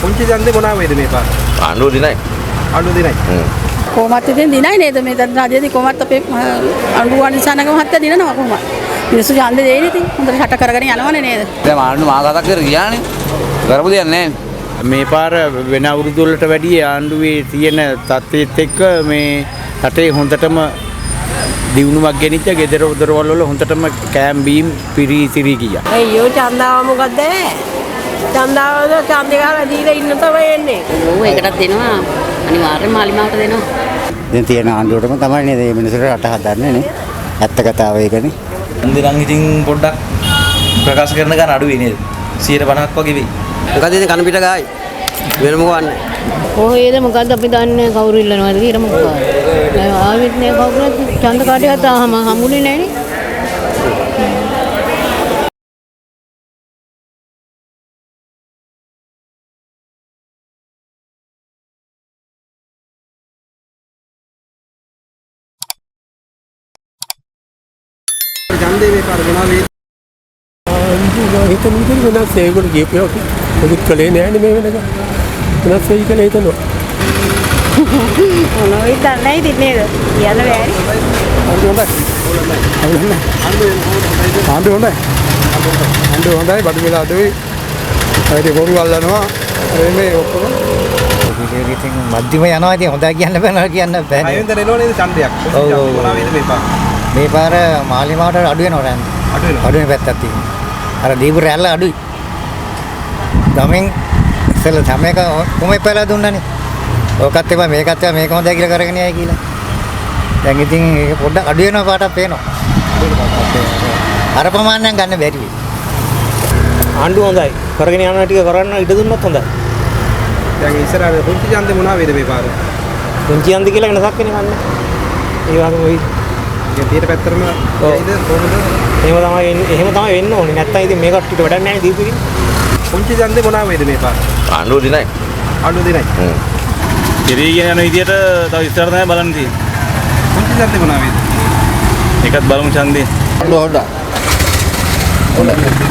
පුංචි ඡන්දේ මොනවා වේද මේ පාර? ආණ්ඩුව දිනයි. ආණ්ඩුව දිනයි. කොහොමත් ඉතින් දිනයි නේද මේ රජයේදී කොහොමත් අපේ ආණ්ඩුව අනිසානක මහත්තයා දිනනවා කොහොමද? මිනිස්සු ඡන්දේ දෙන්නේ ඉතින් හොඳට රට කරගෙන යනවනේ නේද? දැන් ආණ්ඩුව මාසයක් කර ගියානේ. කරපු දෙයක් නැහැ. මේ පාර වෙන අවුරුදු වලට වැඩිය ආණ්ඩුවේ තියෙන තත්ත්වෙත් එක්ක මේ රටේ හොඳටම දියුණුවක් ගෙනිච්ච ගෙදර දොරවල් වල හොඳටම කෑම් බීම් පිරී ගියා. අයියෝ ඡන්දාව මොකද්ද? ඡන්දාවද ඡන්දේ ගාලා දීලා ඉන්න තමයි එන්නේ. ඔව් ඒකටත් දෙනවා. අනිවාර්යෙන් මාලිමාවට දෙනවා. දැන් තියෙන ආණ්ඩුවටම තමයි නේද මේ මිනිස්සුන්ට රට හදන්නේ නේ. ඇත්ත කතාව ඒකනේ. හන්දිරන් ඉතින් පොඩ්ඩක් ප්‍රකාශ කරන ගන්න අඩුයි නේද? 150ක් වගේ වෙයි. මොකද ඉතින් කන පිට ගායි. වෙන මොකවන්නේ? කොහේද මොකද්ද අපි දන්නේ කවුරු ඉල්ලනවද කියලා මොකක්ද? ආවෙත් නෑ කවුරුත් ඡන්ද කාඩයක් තාම හම්බුනේ නෑනේ. ඡන්දේ මේ පාර මොනවා වේද? හිතන විදිහට වෙනස් ඒගොල්ලෝ ගියපුවා මොකුත් කළේ නෑනේ මේ වෙනක. වෙනස් වෙයි කියලා හිතනවා. මොනවද දන්නේ ඉතින් නේද? කියන්න බෑනේ. ආණ්ඩුව හොඳයි බඩු වෙලා අදෝයි. හරි බොරු අල්ලනවා. මේ ඔක්කොම ඉතින් මධ්‍යම යනවා ඉතින් හොඳයි කියන්න බෑ කියන්න බෑ. හයිවෙන්ද එනෝ නේද ඡන්දයක්? මොනවා වේද මේ පාර? මේ පාර මාලිමාවට අඩු වෙනවා රෑන්. අඩු වෙන පැත්තක් තියෙනවා. අර දීපු රැල්ල අඩුයි. ගමෙන් ඉස්සෙල්ලා තමයි කොහොමද પહેලා දුන්නානේ. ඔකත් එපා මේකත් එපා මේක හොඳයි කියලා කරගෙන යයි කියලා. දැන් ඉතින් ඒක පොඩ්ඩක් අඩු වෙනවා පාටක් පේනවා. අර ප්‍රමාණයෙන් ගන්න බැරි වෙයි. ආණ්ඩුව හොඳයි. කරගෙන යන ටික කරන්න ඉඩ දුන්නොත් හොඳයි. දැන් ඉස්සරහ පුංචි ඡන්දේ මොනවා වේද මේ පාර? පුංචි ඡන්ද කියලා වෙනසක් වෙන්නේ නැහැ. ඒ වගේම වෙයි. ඉතින් පිට පැත්තරම යයිද කොහොමද? එහෙම තමයි වෙන්න ඕනේ. නැත්තම් ඉතින් මේක ටික වැඩක් නැහැ දීපු ඉතින්. පුංචි ඡන්දේ මොනවා වේද මේ පාර? ආණ්ඩුව දිනයි. ආණ්ඩුව දිනයි. ඉරිගෙන යන විදියට තව ඉස්සර තමයි බලන්න තියෙන්නේ. පුංචි ඡන්දේ මොනවා වේද? ඒකත් බලමු ඡන්දේ. ආණ්ඩුව හොඳයි.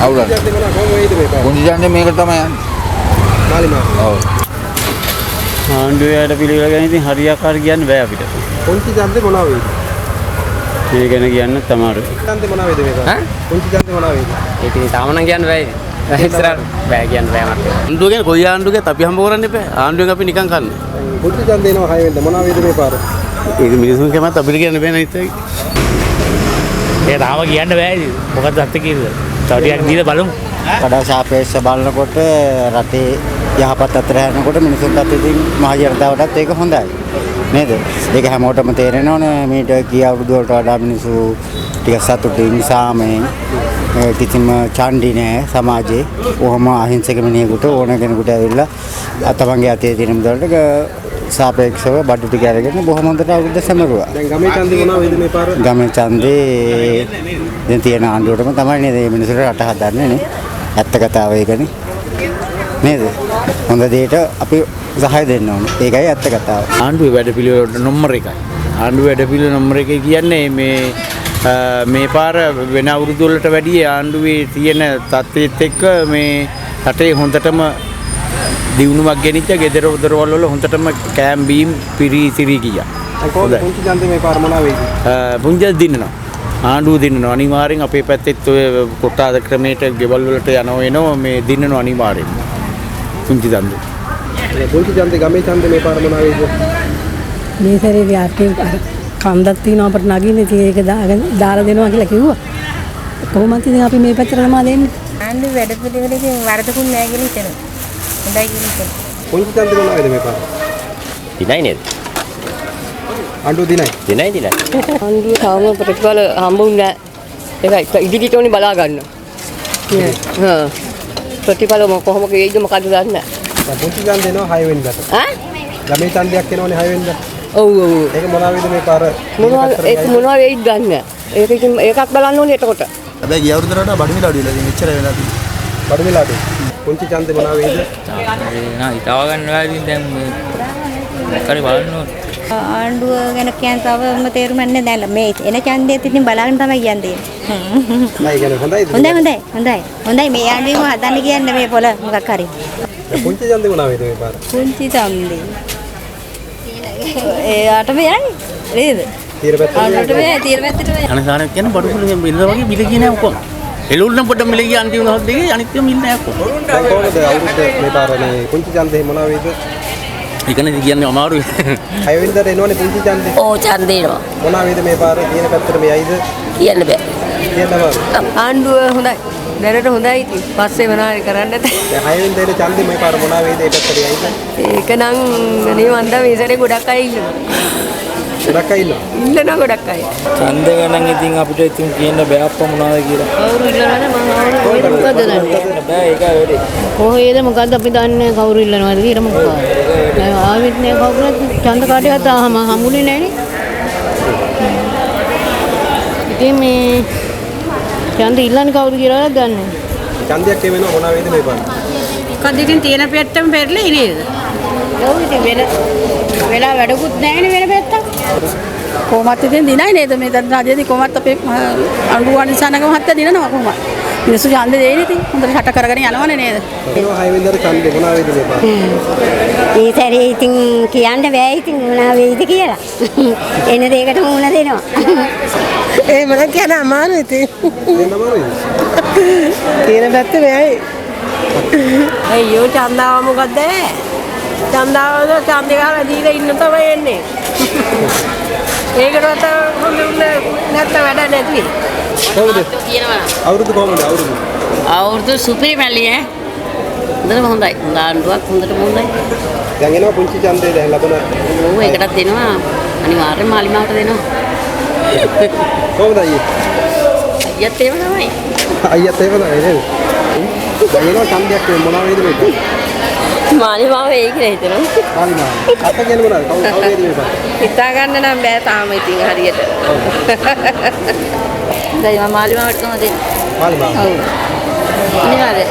අවුලක්. ඡන්දේ මොනවා කොහොම වේද මේ පාර? පුංචි ඡන්දේ මේක තමයි යන්නේ. මාලිමාව. ඔව්. ආණ්ඩුවේ වැඩ පිළිවෙල ගැන ඉතින් හරියකාර කියන්න බෑ අපිට. පුංචි ඡන්දේ මොනවා වේද? මේ ගැන කියන්න තමයි. ඡන්දේ මොනවා වේද මේ පාර? පුංචි ඡන්දේ මොනවා වේද? ඒක ඉතින් තාම නම් කියන්න බෑ. ඉස්සරහ බෑ කියන්න බෑ මට. ආණ්ඩුව ගැන කොයි ආණ්ඩුවකත් අපි හම්බ කරන්න එපා. ආණ්ඩුවෙන් අපි නිකන් කන්නේ. පුංචි ඡන්දේ එනවා 6 වෙනිදා මොනවා වේද මේ පාර? ඒක මිනිසුන් කැමත් අපිට කියන්න බෑ නේද? ඒ තාම කියන්න බෑ ඉතින්. මොකද අත්ති කීයද? තව ටිකක් දීලා බලමු. වඩා සාපේක්ෂව බලනකොට රටේ යහපත් අතර යනකොට මිනිසුන්ට ඉතින් මහ ජනතාවටත් ඒක හොඳයි. නේද? ඒක හැමෝටම තේරෙනවනේ මේට ගිය අවුරුදු වලට වඩා මිනිස්සු ටික සතුටින් සාමයෙන් කිසිම ඡන්දි නැහැ සමාජයේ. කොහොම අහිංසක මිනිහෙකුට ඕන කෙනෙකුට ඇවිල්ලා තමන්ගේ අතේ තියෙන මුදලට සාපේක්ෂව බඩු ටික අරගෙන බොහොම හොඳට අවුරුද්ද සැමරුවා. දැන් ගමේ ඡන්දේ මොනවා වේද මේ පාර? ගමේ ඡන්දේ දැන් තියෙන ආණ්ඩුවටම තමයි නේද මේ මිනිස්සුන්ට රට හදන්නේ නේ. ඇත්ත කතාව ඒකනේ. නේද? හොඳ දෙයට අපි සහාය දෙන්න ඕනේ. ඒකයි ඇත්ත කතාව. ආණ්ඩුවේ වැඩ පිළිවෙල නම්බර 1යි. ආණ්ඩුවේ වැඩ පිළිවෙල නම්බර 1 කියන්නේ මේ පාර වෙන අවුරුදු වලට වැඩිය ආණ්ඩුවේ තියෙන තත්ත්වෙත් එක්ක මේ රටේ හොඳටම දියුණුවක් ගෙනිච්ච ගෙදර දොරවල් වල හොඳටම කෑම් බීම් පිරී ගියා. කොහොමද පුංචි ඡන්දේ මේ පාර මොනවා වේද? පුංචි දිනනවා. ආණ්ඩුව දිනනවා අනිවාර්යෙන් අපේ පැත්තෙත් ඔය කොටාද ක්‍රමයට ගෙවල් වලට යනවා මේ දිනනවා අනිවාර්යෙන්. පුංචි ඡන්දේ. පුංචි ඡන්දේ ගමේ ඡන්දේ මේ පාර මොනවා වේද? මේ සැරේ යාත්‍රි කන්දක් තියෙනවා අපිට නගින්න ඉතින් ඒක දාලා දෙනවා කියලා කිව්වා. කොහොමද ඉතින් අපි මේ පැත්තට තමයි දෙන්නේ. ආණ්ඩුව වැඩ පිළිවෙලකින් වරදකුත් නෑ කියලා හිතෙනවා. හොඳයි කියලා හිතෙනවා. පුංචි ඡන්දේ මොනවා වේද මේ පාර? දිනයි නේද? ආණ්ඩුව දිනයි. දිනයි. ආණ්ඩුව තාම ප්‍රතිඵල හම්බුන්නේ නෑ. ඒක ඉදිරියට ඕනි බලා ගන්න. හා ප්‍රතිඵල කොහොම වෙයිද මොකද දන්නේ නෑ. පුංචි ඡන්දේ එනවා 6 වෙනිදාට. ගමේ ඡන්දයක් එනවනේ 6 වෙනිදා. ඔව්. ඒක මොනවා වේද මේ පාර? මොනවා වෙයිද දන්නේ නෑ. ඒක ඉතින් ඒකක් බලන්න ඕනේ එතකොට. හැබැයි ගිය අවුරුද්දට වඩා බඩු මිල අඩු වෙලා ඉතින් එච්චර වෙලා තියෙන්නේ. බඩු මිල අඩු. පුංචි ඡන්දේ මොනවා වේද? හිතාව ගන්න වෙලාව ඉතින් දැන් මේ කරේ බලන්න ඕනේ. ආණ්ඩුව ගැන කියන්න තවම තේරුම් ගන්න දැන් මේ එන ඡන්දෙත් ඉතින් බලාගෙන තමයි යන්නේ. නෑ කියන්නේ හොඳයිද? හොඳයි මේ ආණ්ඩුවම හදන්න කියන්නේ මේ පොළ මොකක් හරි. පුංචි ඡන්දේ මොනවා වේද මේ පාර? පුංචි ඡන්දේ. ඒ අටම යන්නේ නේද? තීර පැත්තට අටම යයි තීර පැත්තට යයි. අනසාරයක් කියන්නේ බඩු මිල වගේ මිල කියන ඔක්කොම. එළුල්නම් පොඩ්ඩක් මිල ගිය අන්තිම දවස් දෙකේ අනිත් මිල නෑ ඔක්කොම. දැන් කොහොමද අවුරුද්ද මේ පාර මේ පුංචි ඡන්දේ මොනවා වේද? ඒකනේ කියන්නේ අමාරුයි. 6 වෙනිදාට එනවනේ පුංචි ඡන්දේ. ඕ ඡන්දේ එනවා. මොනවා වේද මේ පාර තියෙන පැත්තට මේ යයිද? කියන්න බෑ. කියන්නම. ආණ්ඩුව හොඳයි. දැනට හොඳයි ඉතින්. පස්සේ මොනවාරි කරන්න දැන් 6 වෙනිදාට ඡන්දේ මේ පාර මොනවා වේද ඒ පැත්තට යයිද? ඒක නම් නේ වන්දා මේ සැරේ ගොඩක් අය ඉන්නවා. ගොඩක් අය ඉන්නවා. ඉන්නවා ගොඩක් අය. ඡන්ද ගණන් ඉතින් අපිට ඉතින් කියන්න බෑ අප්පා මොනවද කියලා. කවුරු ඉල්ලනවද මම කවුරු මොකද දන්නේ? බෑ ඒක වැඩි. කොහේද මොකද්ද අපි දන්නේ කවුරු ඉල්ලනවද කියලා මොකද? ආවිත් නේ කවුරුත් ඡන්ද කාඩයක් තාම හම්බුනේ නැහනේ. ඉතින් මේ ඡන්ද ඉල්ලන්නේ කවුද කියලා දන්නේ. ඡන්දයක් එවෙනවා මොනවා වේද මේ පාර? මොකද ඉතින් තියෙන පෙට්ටම පෙරලෙයි නේද? ඔව් ඉතින් වෙලා වැඩකුත් නැහැ නේ වෙන පැත්තක්. කොහොමත් ඉතින් දිනයි නේද මේ දැන් රාජ්‍යදී කොහොමත් අපේ අනුගුවන් නිසානගම මහත්තයා දිනනවා කොහොමත්. මිනිස්සු ඡන්දේ දෙන්නේ ඉතින් හොඳට හට කරගෙන යනවනේ නේද? එනවා 6 වෙනිදාට ඡන්දේ මොනවා වේද මේ පාර? මේ සැරේ ඉතින් කියන්න බෑ ඉතින් මොනවා වෙයිද කියලා. එන දෙයකට මුණ දෙනවා. ඒ මොන කියන අමාරු ඉතින්. මේ නමරුයි. තියෙන පැත්ත මෙයි. අයියෝ ඡන්දාව මොකද්ද? ඡන්දාවද ඡන්දේ ගාලා දීලා ඉන්න තමයි එන්නේ. ඒකට හොඳුන්නේ නැත්නම් වැඩ නැති. කොහොමද? කියනවා. අවුරුදු කොහොමද අවුරුදු? අවුරුදු සුපිරි මැලි ඈ. හොඳටම හොඳයි. ආණ්ඩුවක් හොඳටම හොඳයි. දැන් එනවා පුංචි ඡන්දේ දැන් ලබන. ඔව් ඒකටත් දෙනවා. අනිවාර්යෙන්ම මාලිමාවට දෙනවා. කොහොමද අයියේ? අයියත් ඒව තමයි. අයියත් ඒව තමයි නේද? දැන් එනවා ඡන්දයක් මොනවා වේද මේක? මාලිමාව වෙයි කියලා හිතනවා. මාලිමා. අත කියන්නේ මොනවද? කවුද වේද මේ පාර? හිතා ගන්න නම් බෑ තාම ඉතින් හරියට. දැන් මම මාලිමාවට තමයි දෙන්නේ. මාලිමා. ඔව්. අනිවාර්යයෙන්.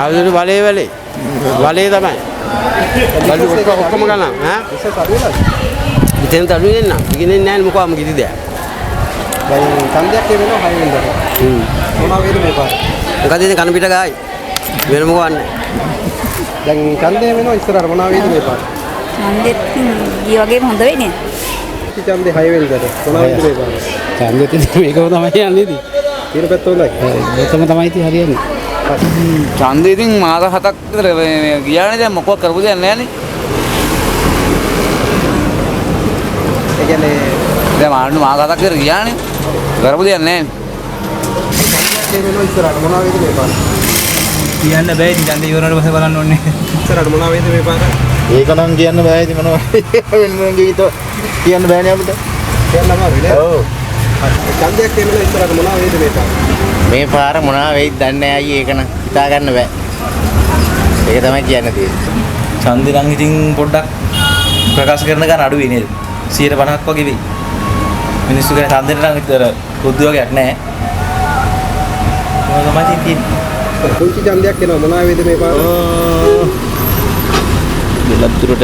ආවුරුදු බලේ තමයි. බලු ඔක්කොම ගන්න ඈ. විශේෂ අඩුවලද? ඉතින් තඩු දෙන්න. ඉගෙනෙන්නේ නැහැ මොකක්ම කිසි දෙයක්. දැන් ඡන්දයක් එවෙනවා 6 වෙනිදාට. මොනවා වේද මේ පාර? මොකද ඉතින් කන පිට ගායි. වෙන මොකවන්නේ. දැන් ඡන්දේ වෙනවා ඉස්සරහට මොනවා වේද මේ පාර? ඡන්දෙත් ගිය වගේම හොඳ වෙන්නේ. පුංචි ඡන්දේ 6 වෙනිදාට මොනවා වේද මේ පාර? ඡන්දෙත් මේකම තමයි යන්නේ ඉතින්. තියෙන පැත්ත හොඳයි. ඒකම තමයි ඉතින් හරියන්නේ. ඡන්දේ ඉතින් මාස 7ක් විතර ගියානේ දැන් මොකක් කරපු දෙයක් නැහැ නේ. ඒ කියන්නේ දැන් ආණ්ඩු මාස 7ක් විතර ගියානේ. කරපු දෙයක් නැහැ. ඒ වෙනවා ඉස්සරහට මොනවා වේද මේ පාර? කියන්න බෑ ඉතින් ඡන්දේ ඉවරනට පස්සේ බලන්න ඕනේ. ඉස්සරහට මොනවා වේද මේ පාර? ඒක නම් කියන්න බෑ ඉතින් මොනවා වෙන ගීත කියන්න බෑනේ අපිට. කියන්න අමාරුයි නේද? ඔව්. ඡන්දයක් එවෙනවා ඉස්සරහට මොනවා වේද මේ පාර? මේ පාර මොනවා වෙයිද දන්නේ නැහැ අයියේ ඒක නම් හිතා ගන්න බෑ. ඒක තමයි කියන්න තියෙන්නේ. ඡන්දේ නම් ඉතින් පොඩ්ඩක් ප්‍රකාශ කරන ගාන අඩු වෙයි නේද? 50ක් වගේ වෙයි. මිනිස්සු ගැන ඡන්දෙට නම් විතර බුද්ධ වගේක් නැහැ. මොනවා තමයි තියෙන්නේ. පුංචි ඡන්දයක් එනවා මොනවා වේද මේ පාර? ලබ්දුරට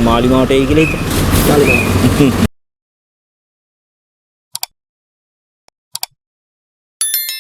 මාලිමාවට එයි කියලා හිතුවා. මාලිමා.